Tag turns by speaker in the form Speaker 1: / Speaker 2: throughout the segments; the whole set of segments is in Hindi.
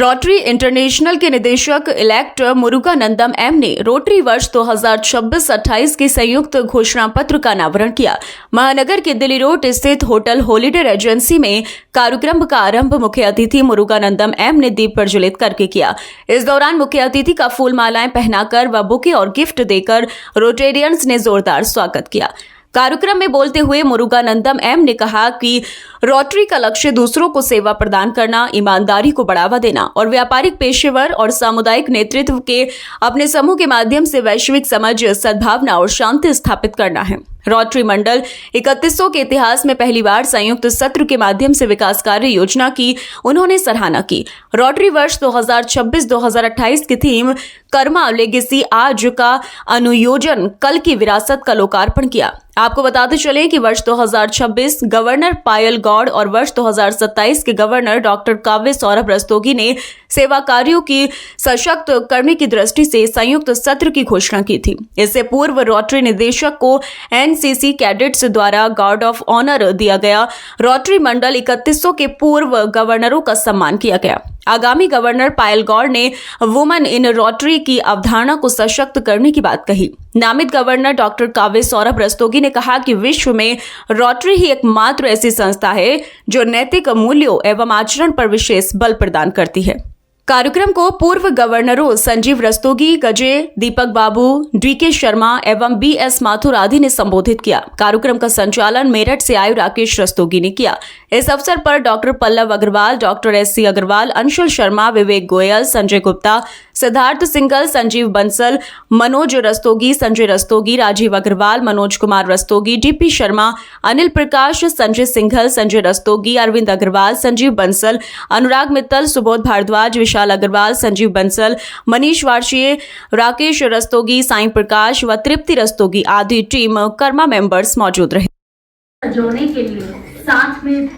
Speaker 1: रोटरी इंटरनेशनल के निदेशक इलेक्ट मुरुगानंदम एम ने रोटरी वर्ष 2026-28 के संयुक्त घोषणा पत्र का अनावरण किया। महानगर के दिल्ली रोड स्थित होटल हॉलिडे एजेंसी में कार्यक्रम का आरंभ मुख्य अतिथि मुरुगानंदम एम ने दीप प्रज्वलित करके किया। इस दौरान मुख्य अतिथि का फूल मालाएं पहनाकर व बुके और गिफ्ट देकर रोटेरियंस ने जोरदार स्वागत किया। कार्यक्रम में बोलते हुए मुरुगानंदम एम ने कहा कि रोटरी का लक्ष्य दूसरों को सेवा प्रदान करना, ईमानदारी को बढ़ावा देना और व्यापारिक, पेशेवर और सामुदायिक नेतृत्व के अपने समूह के माध्यम से वैश्विक समझ, सद्भावना और शांति स्थापित करना है। रोटरी मंडल 3100 के इतिहास में पहली बार संयुक्त सत्र के माध्यम से विकास कार्य योजना की उन्होंने सराहना की। रोटरी वर्ष 2026-2028 की थीम कर्मा लेगेसी आज का अनुयोजन कल की विरासत का लोकार्पण किया। आपको बताते चले कि वर्ष 2026 गवर्नर पायल गौड़ और वर्ष 2027 के गवर्नर डॉक्टर काव्य सौरभ रस्तोगी ने सेवा कार्यों की सशक्त करने की दृष्टि से संयुक्त सत्र की घोषणा की थी। इससे पूर्व रोटरी निदेशक को एनसीसी कैडेट्स द्वारा गार्ड ऑफ ऑनर दिया गया। रोटरी मंडल 3100 के पूर्व गवर्नरों का सम्मान किया गया। आगामी गवर्नर पायल गौड़ ने वुमेन इन रोटरी की अवधारणा को सशक्त करने की बात कही। नामित गवर्नर डॉक्टर काव्य सौरभ रस्तोगी ने कहा कि विश्व में रोटरी ही एकमात्र ऐसी संस्था है जो नैतिक मूल्यों एवं आचरण पर विशेष बल प्रदान करती है। कार्यक्रम को पूर्व गवर्नरों संजीव रस्तोगी, गजे, दीपक बाबू, डीके शर्मा एवं बीएस माथुर आदि ने संबोधित किया। कार्यक्रम का संचालन मेरठ से आए राकेश रस्तोगी ने किया। इस अवसर पर doctor Pallav Agarwal, doctor SC Agarwal, Anshul Sharma, Vivek Goyal, Sanjay Gupta, Siddharth Singhal, Sanjeev Bansal, Manoj Rastogi, Sanjay Rastogi, Rajeev Agarwal, Manoj Kumar Rastogi, DP Sharma, Anil Prakash, Sanjay Singhal, Sanjay Rastogi, Arvind Agarwal, Sanjeev Bansal, Anurag Mittal, Subodh Bhardwaj, Vishal Agarwal, Sanjeev Bansal, Manish Varshney, Rakesh Rastogi, Sai Prakash व तृप्ति रस्तोगी आदि टीम कर्मा मेंबर्स मौजूद रहे।
Speaker 2: जोड़ने के लिए, साथ में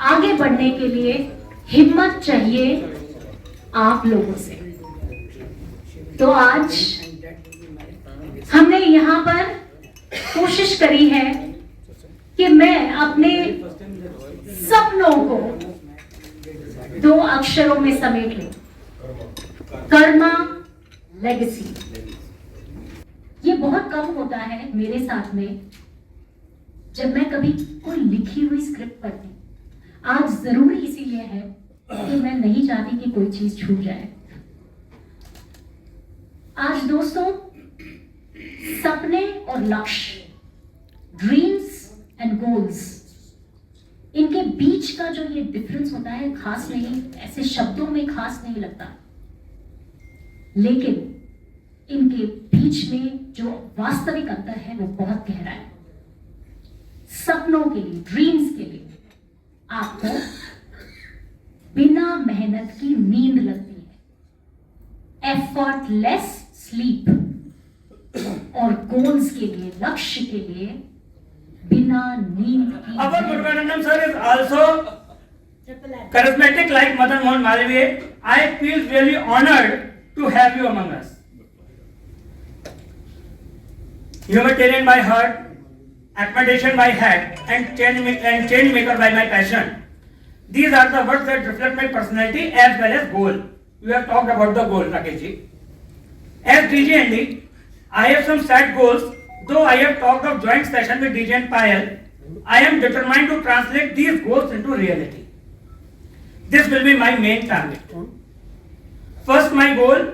Speaker 2: आगे बढ़ने के लिए हिम्मत चाहिए आप लोगों से। तो आज हमने यहाँ पर कोशिश करी है कि मैं अपने सपनों को 2 अक्षरों में समेट लूं, कर्मा लेगेसी। ये बहुत कम होता है मेरे साथ में जब मैं कभी कोई लिखी हुई स्क्रिप्ट पढ़ती। आज जरूरी इसीलिए है कि मैं नहीं चाहती कि कोई चीज छूट जाए। आज दोस्तों, सपने और लक्ष्य, ड्रीम्स एंड गोल्स, इनके बीच का जो ये डिफरेंस होता है खास नहीं, ऐसे शब्दों में खास नहीं लगता, लेकिन इनके बीच में जो वास्तविक अंतर है वो बहुत गहरा है। सपनों के लिए, ड्रीम्स के लिए आपको बिना मेहनत की नींद लगती है, एफर्टलेस स्लीप, और गोल्स के लिए, लक्ष्य के लिए बिना नींद की।
Speaker 3: Our Muruganandam sir is also charismatic like Madan Mohan Malviya. I feel really honored to have you among us. Humanitarian by heart, accommodation by head, and change maker by my passion. These are the words that reflect my personality as well as goal. You have talked about the goal, Rakesh ji. As DJ Andy, I have some set goals. Though I have talked of joint session with DJ and Payal, I am determined to translate these goals into reality. This will be my main target. First, my goal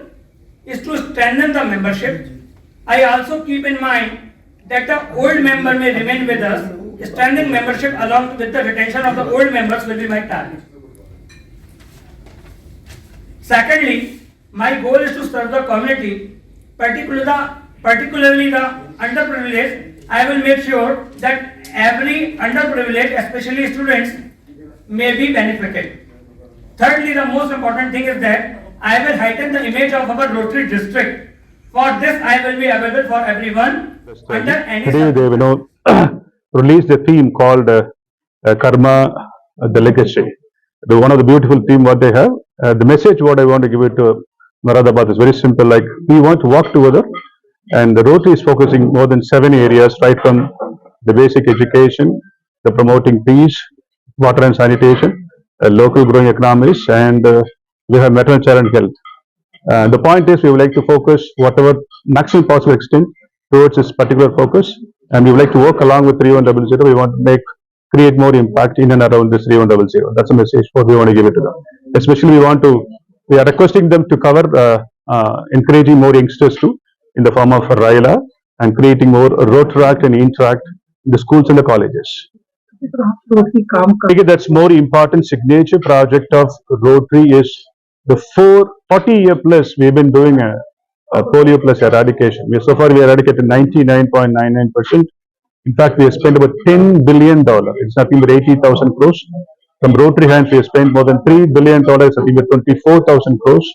Speaker 3: is to strengthen the membership. I also keep in mind that the old member may remain with us. Strengthening membership along with the retention of the old members will be my target. Secondly, my goal is to serve the community, particularly the underprivileged. I will make sure that every underprivileged, especially students, may be benefited. Thirdly, the most important thing is that I will heighten the image of our Rotary district. For this, I will be available for everyone under any.
Speaker 4: Today they will release a theme called Karma, the Legacy. One of the beautiful theme what they have. The message what I want to give it to Moradabad is very simple. Like, we want to work together, and the Rotary is focusing more than 7 areas, right from the basic education, the promoting peace, water and sanitation, local growing economies, and we have maternal child and health. The point is we would like to focus whatever maximum possible extent towards this particular focus, and we would like to work along with 3100. We want to create more impact in and around this 3100. That's a message what we want to give it to them. Especially we are requesting them to cover encouraging more youngsters too in the form of RILA and creating more Rotaract and Interact in the schools and the colleges. I think that's more important signature project of Rotary is the 40-year plus we've been doing a polio plus eradication. So far we eradicated 99.99%. In fact, we have spent about $10 billion. It's nothing but 80,000 crores. From Rotary hands, we have spent more than $3 billion, nothing but 24,000 crores.